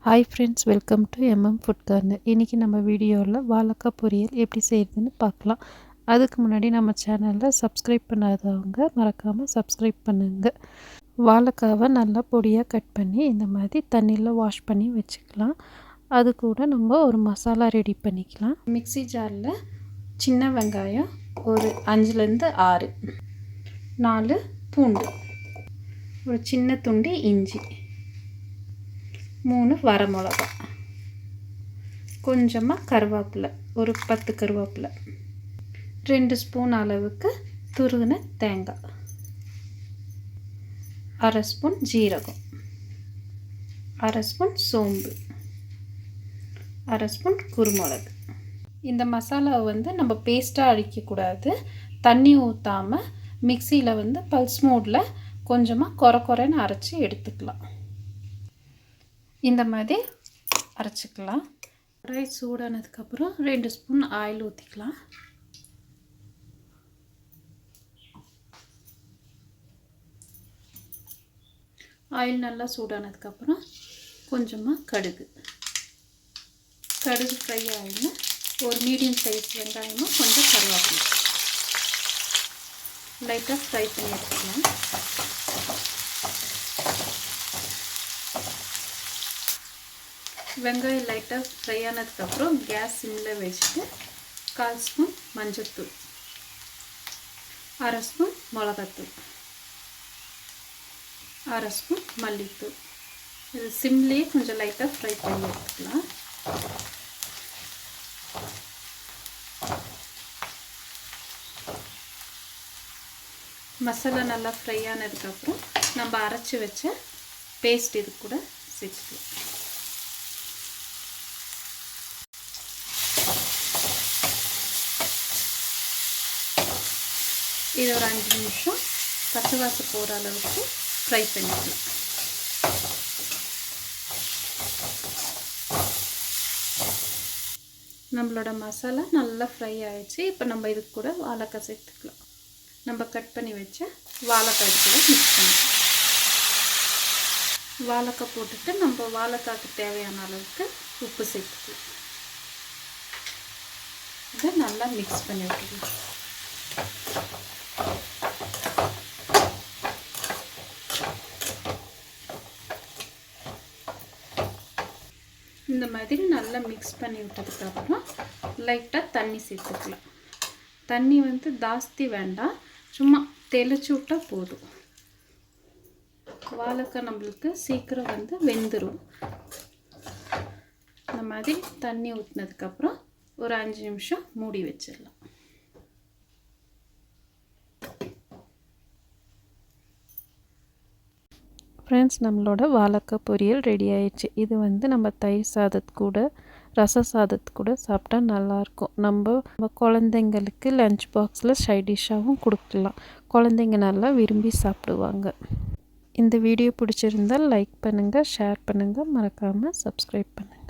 Hi friends, welcome to food corner. இன்றைக்கி நம்ம வீடியோவில் வாழைக்காய் பொரியல் எப்படி செய்கிறதுன்னு பார்க்கலாம். அதுக்கு முன்னாடி நம்ம சேனலில் சப்ஸ்கிரைப் பண்ணாதவங்க மறக்காமல் சப்ஸ்கிரைப் பண்ணுங்கள். வாழைக்காவை நல்லா பொடியாக கட் பண்ணி இந்த மாதிரி தண்ணியில் வாஷ் பண்ணி வச்சுக்கலாம். அது கூட நம்ம ஒரு மசாலா ரெடி பண்ணிக்கலாம். மிக்ஸி ஜாரில் சின்ன வெங்காயம் ஒரு 5லேருந்து 6, 4 பூண்டு, ஒரு சின்ன துண்டு இஞ்சி, 3 வரமிளகா, கொஞ்சமாக கருவேப்பிலை, ஒரு 10 கருவேப்பிலை, 2 ஸ்பூன் அளவுக்கு துருவின தேங்காய், 1/2 ஸ்பூன் ஜீரகம், 1/2 ஸ்பூன் சோம்பு, 1/2 ஸ்பூன் குருமிளகு. இந்த மசாலாவை நம்ம பேஸ்ட்டாக அடிக்கக்கூடாது. தண்ணி ஊற்றாமல் மிக்சியில் பல்ஸ் மோடில் கொஞ்சமாக குறைன்னு அரைச்சி எடுத்துக்கலாம். இந்த மாதிரி அரைச்சிக்கலாம். ரைஸ் சூடானதுக்கப்புறம் 2 ஸ்பூன் ஆயில் ஊற்றிக்கலாம். ஆயில் நல்லா சூடானதுக்கப்புறம் கொஞ்சமாக கடுகு ஃப்ரை ஆகிடும். ஒரு மீடியம் சைஸ் வெங்காயமும் கொஞ்சம் கருவேப்பிலை லைட்டாக ஃப்ரை பண்ணி எடுத்துக்கலாம். வெங்காயம் லைட்டாக ஃப்ரை ஆனதுக்கப்புறம் கேஸ் சிம்மில் வச்சுட்டு 1/4 ஸ்பூன் மஞ்சள்தூள், 1/2 ஸ்பூன் மிளகாத்தூள், 1/2 ஸ்பூன் மல்லித்தூள். இது சிம்லேயே கொஞ்சம் லைட்டாக ஃப்ரை பண்ணி எடுத்துக்கலாம். மசாலா நல்லா ஃப்ரை ஆனதுக்கப்புறம் நம்ம அரைச்சி வச்ச பேஸ்ட் இது கூட சேர்த்துக்கலாம். இது ஒரு 5 நிமிஷம் பச்சை வாசம் போகிற அளவுக்கு ஃப்ரை பண்ணிக்கலாம். நம்மளோட மசாலா நல்லா ஃப்ரை ஆகிடுச்சு. இப்போ நம்ம இது கூட வாழைக்காய் சேர்த்துக்கலாம். நம்ம கட் பண்ணி வச்ச வாழைக்காய் கூட மிக்ஸ் பண்ணிக்கலாம். வாழைக்காய் போட்டுட்டு நம்ம வாழைக்காய்க்கு தேவையான அளவுக்கு உப்பு சேர்த்துக்கலாம். இதை நல்லா மிக்ஸ் பண்ணி விட்டுக்கலாம். இந்த மாதிரி நல்லா மிக்ஸ் பண்ணி விட்டதுக்கப்புறம் லைட்டாக தண்ணி சேர்த்துக்கலாம். தண்ணி ஜாஸ்தி வேண்டாம், சும்மா தெளிச்சு விட்டால் போதும். வாழைக்காய் நம்மளுக்கு சீக்கிரம் வெந்துடும். இந்த மாதிரி தண்ணி ஊற்றினதுக்கப்புறம் ஒரு 5 நிமிஷம் மூடி வச்சிடலாம். ஃப்ரெண்ட்ஸ், நம்மளோட வாழைக்காய் பொரியல் ரெடி ஆயிடுச்சு. இது நம்ம தயிர் சாதத்து கூட ரச சாதத்து கூட சாப்பிட்டா நல்லாயிருக்கும். நம்ம குழந்தைங்களுக்கு லஞ்ச் பாக்ஸில் சைட் டிஷ்ஷாகவும் கொடுக்கலாம். குழந்தைங்க நல்லா விரும்பி சாப்பிடுவாங்க. இந்த வீடியோ பிடிச்சிருந்தால் லைக் பண்ணுங்கள், ஷேர் பண்ணுங்கள், மறக்காமல் சப்ஸ்கிரைப் பண்ணுங்கள்.